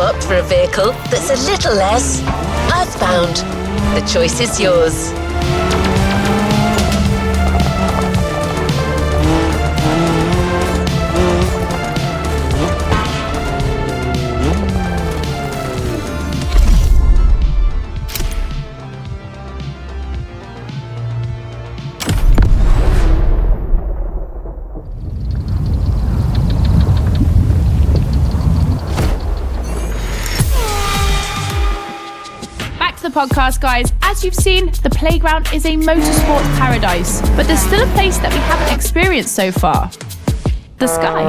opt for a vehicle that's a little less earthbound. The choice is yours. Podcast, guys. As you've seen, the playground is a motorsport paradise, but there's still a place that we haven't experienced so far: the sky.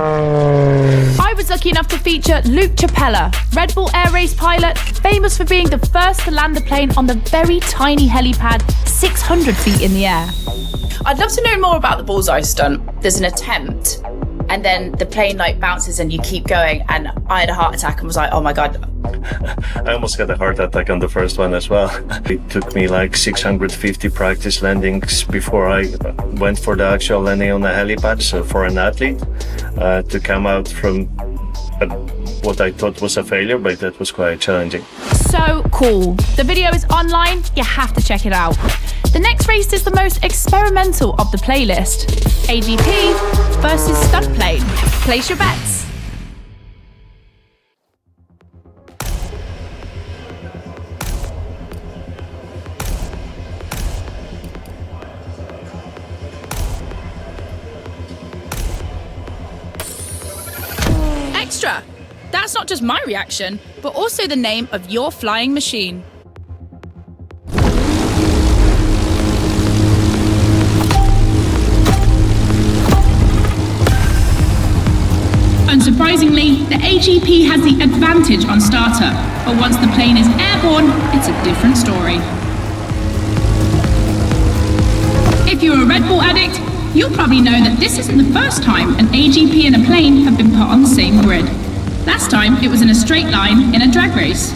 I was lucky enough to feature Luke Chapella, Red Bull Air Race pilot, famous for being the first to land the plane on the very tiny helipad 600 feet in the air. I'd love to know more about the bullseye stunt. There's an attempt, and then the plane bounces and you keep going, and I had a heart attack and was like, oh my God. I almost had a heart attack on the first one as well. It took me 650 practice landings before I went for the actual landing on the helipad. So for an athlete to come out from what I thought was a failure, but that was quite challenging. So cool. The video is online. You have to check it out. The next race is the most experimental of the playlist: AGP versus stunt plane. Place your bets. Extra! That's not just my reaction, but also the name of your flying machine. Unsurprisingly, the AGP has the advantage on startup, but once the plane is airborne, it's a different story. If you're a Red Bull addict, you'll probably know that this isn't the first time an AGP and a plane have been put on the same grid. Last time, it was in a straight line in a drag race.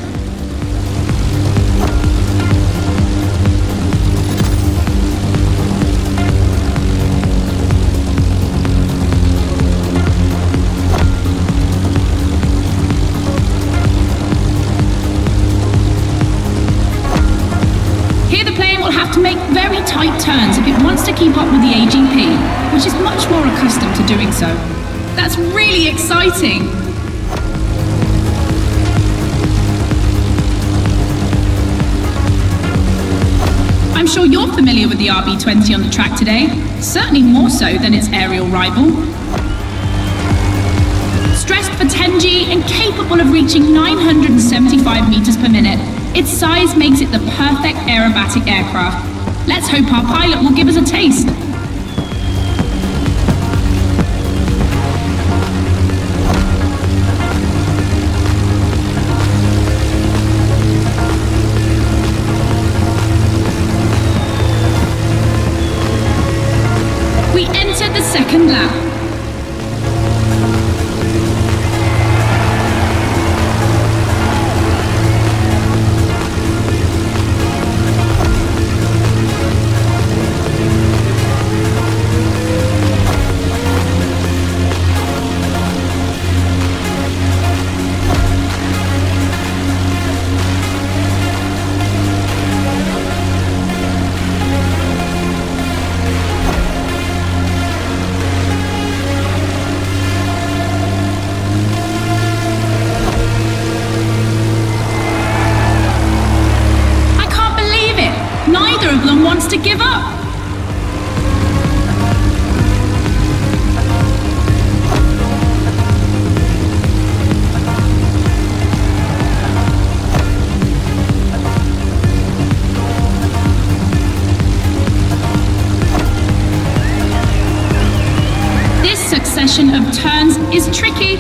Here the plane will have to make very tight turns if it wants to keep up with the AGP, which is much more accustomed to doing so. That's really exciting! I'm sure you're familiar with the RB20 on the track today, certainly more so than its aerial rival. Stressed for 10G and capable of reaching 975 meters per minute, its size makes it the perfect aerobatic aircraft. Let's hope our pilot will give us a taste. We enter the second lap. Wants to give up. This succession of turns is tricky.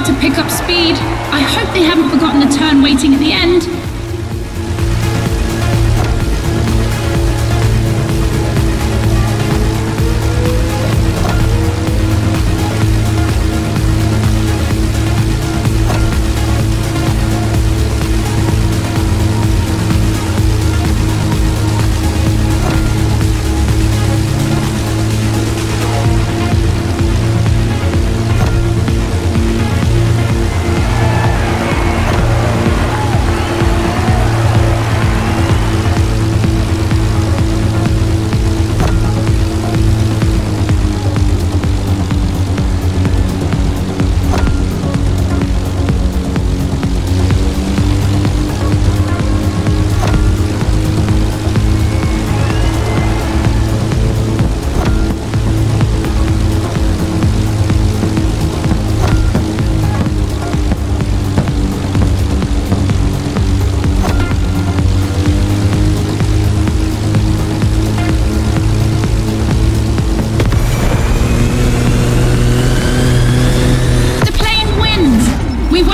To pick up speed. I hope they haven't forgotten the turn waiting at the end.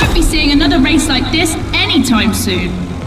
won't be seeing another race like this anytime soon.